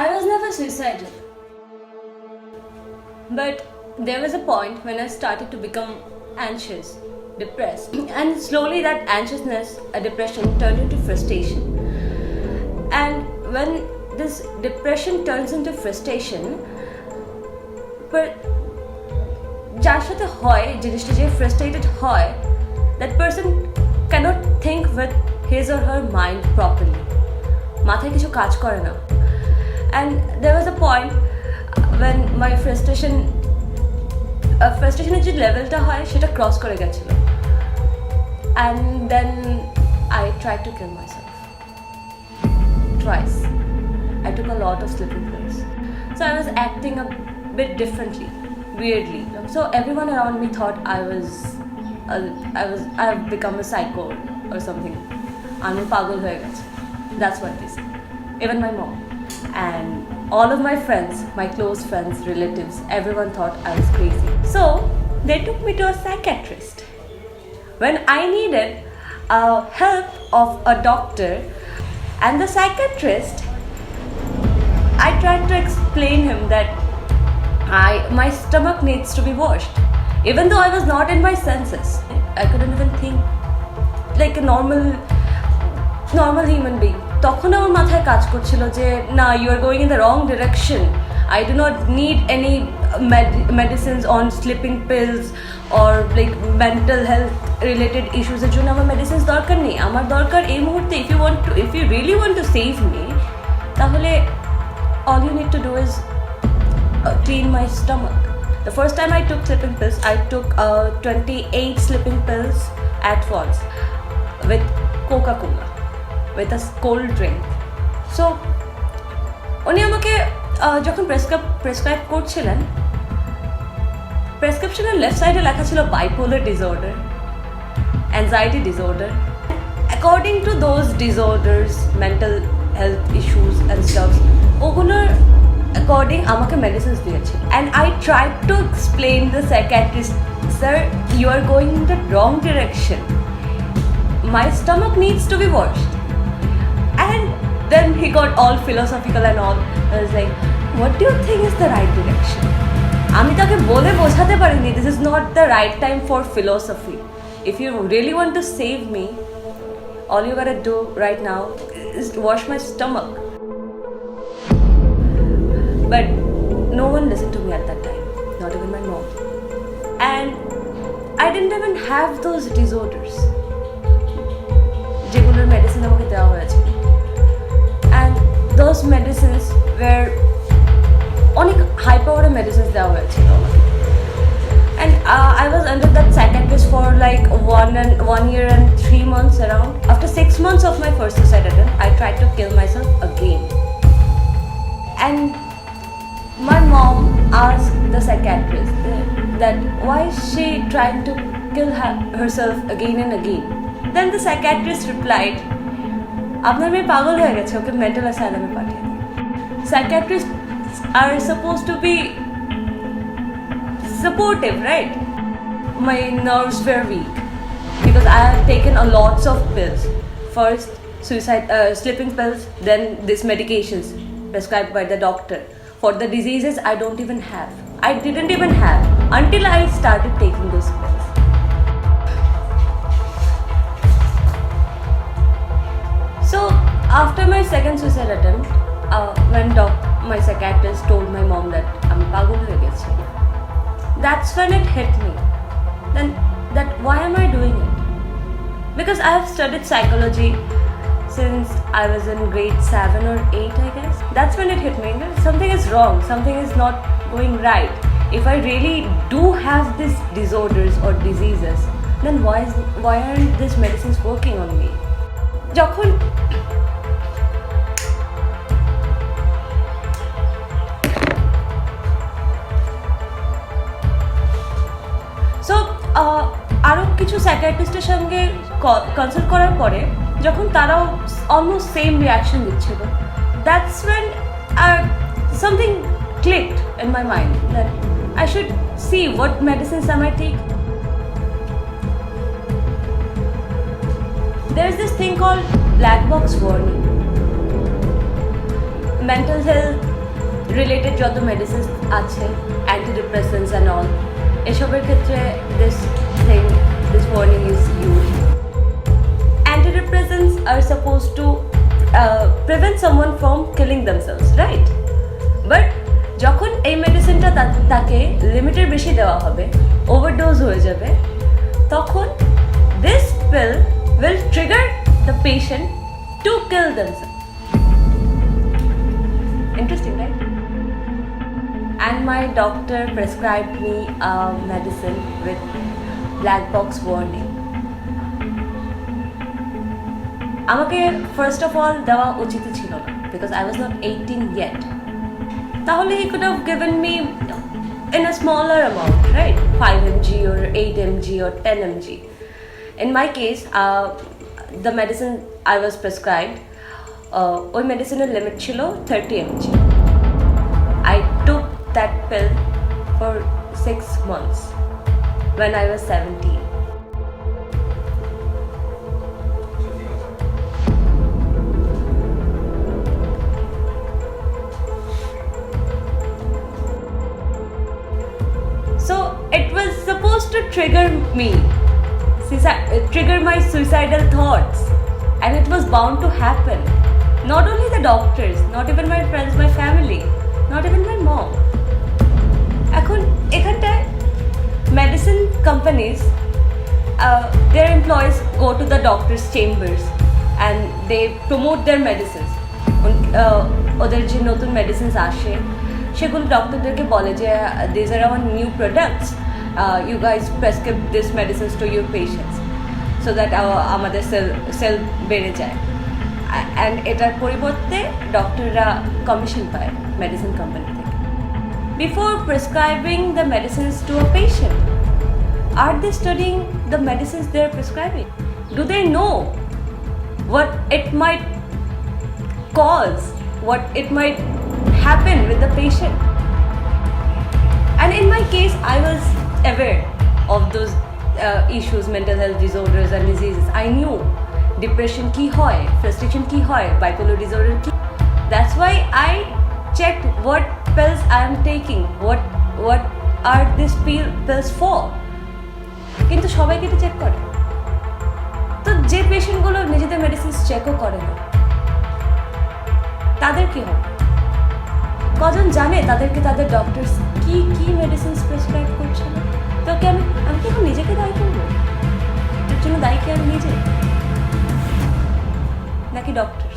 I was never suicidal. But there was a point when I started to become anxious, depressed, and slowly that anxiousness, a depression, turned into frustration. And when this depression turns into frustration, but যার সাথে হয় জিনিসটা যে frustrated হয়, that person cannot think with his or her mind properly. মাথায় কিছু কাজ করে না. And there was a point when my ফ্রাস্ট্রেশনের যে লেভেলটা হয় সেটা ক্রস করে গেছিল. And then I tried to kill myself. Twice. I took a lot of sleeping pills. So I was acting a bit differently, weirdly. So everyone around me thought I have become a psycho or something. I'm a pagal hoye geche. That's what they said. Even my mom. And all of my friends, my close friends, relatives, everyone thought I was crazy. So they took me to a psychiatrist. When I needed help of a doctor and the psychiatrist, I tried to explain him that my stomach needs to be washed. Even though I was not in my senses, I couldn't even think like a normal human being. তখন আমার মাথায় কাজ করছিল যে না, you are going in the wrong direction. I do not need any medicines on sleeping pills or like mental health related issues এর জন্য আমার মেডিসিনস দরকার নেই. আমার দরকার এই মুহূর্তে if you really want to save me, তাহলে all you need to do is clean my stomach. The first time I took sleeping pills, I took 28 sleeping pills at once with Coca-Cola, with a cold drink. So উনি আমাকে যখন prescribe করছিলেন, প্রেসক্রিপশনের left সাইডে লেখা ছিল bipolar disorder, anxiety disorder. According to those disorders, mental health issues and stuff, ওগুলোর according আমাকে medicines দিয়েছে. And I tried to explain the psychiatrist, sir, you are going in the wrong direction. My stomach needs to be washed. And then he got all philosophical and all. I was like, what do you think is the right direction? আমি তাকে বলে বোঝাতে পারিনি, this is not the right time for philosophy. If you really want to save me, all you gotta do right now is wash my stomach. But no one listened to me at that time, not even my mom. And I didn't even have those disorders যেগুলোর medicine আমাকে দেওয়া হয়েছে. And those medicines were অনেক high পাওয়ারের medicines দেওয়া হয়েছিল আমাকে. And I was under that psychiatrist for like 1 year and 3 months around. After 6 months of my first suicide attempt, I tried to kill myself again. And my mom asked the psychiatrist that why is she trying to kill herself again and again. Then the psychiatrist replied, আপনার মেয়ে পাগল হয়ে গেছে, ওকে mental অ্যাসাইলামে পাঠিয়ে দিন. Psychiatrists are supposed to be supportive, right? My nerves were weak because I had taken a lots of pills. First sleeping pills, then these medications prescribed by the doctor for the diseases I don't even have. I didn't even have until I started taking those pills. So after my second suicide attempt, when my psychiatrist told my mom that I'm pagal hoye gechi, that's when it hit me. Then that why am I doing it? Because I have studied psychology since I was in grade 7 or 8, I guess. That's when it hit me. Something is wrong. Something is not going right. If I really do have these disorders or diseases, then why aren't these medicines working on me? যখন আরও কিছু সাইকিয়াট্রিস্টের সঙ্গে consult করার পরে যখন তারাও almost same reaction দিচ্ছিল, that's when something clicked in my mind that I should see what medicines am I take. There's this thing called black box warning. Mental health related যত মেডিসিন আছে, antidepressants and all, এসবের ক্ষেত্রে this warning is use. Antidepressants are supposed to prevent someone from killing themselves, right? But যখন এই মেডিসিনটা তাকে লিমিটের বেশি দেওয়া হবে, ওভারডোজ হয়ে যাবে, তখন this pill will trigger the patient to kill themselves. Interesting, right? And my doctor prescribed me a medicine with black box warning. আমাকে ফার্স্ট অফ অল দেওয়া উচিত ছিল না, because I was not 18 yet. তাহলে he could have given me in a smaller amount, right? 5 mg or 8 mg or 10 mg. In my case, the medicine I was prescribed, ওই মেডিসিনের limit ছিল 30 mg. I took that pill for 6 months when I was 17. So it was supposed to trigger me, trigger my suicidal thoughts, and it was bound to happen. Not only the doctors, not even my friends, my family, not even my mom. এখন এখানটায় medicine companies, their employees go to the doctors' chambers and they promote their medicines. ওদের যে নতুন medicines আসে সেগুলো ডক্টরদেরকে বলে যে this are our new products, you guys prescribe this medicines to your patients so that আমাদের সেল বেড়ে যায়. অ্যান্ড এটার পরিবর্তে ডক্টররা কমিশন পায় মেডিসিন কোম্পানি থেকে. Before prescribing the medicines to a patient, are they studying the medicines they are prescribing? Do they know what it might cause, what it might happen with the patient? And in my case, I was aware of those issues, mental health disorders and diseases. I knew depression ki hoy, frustration ki hoy, bipolar disorder ki. That's why I checked what pills I am taking, what are these pills for. কিন্তু সবাই কি এটা check করে? তো যে পেশেন্টগুলো নিজেদের medicines চেকও করে না, তাদের কি হবে? কজন জানে তাদেরকে তাদের ডক্টরস কি কি মেডিসিনস প্রেসক্রাইব করছে না? তো কি আমি কি এখন নিজেকে দায়ী করবো? এর জন্য দায়ী কি আমি নিজে নাকি ডক্টর?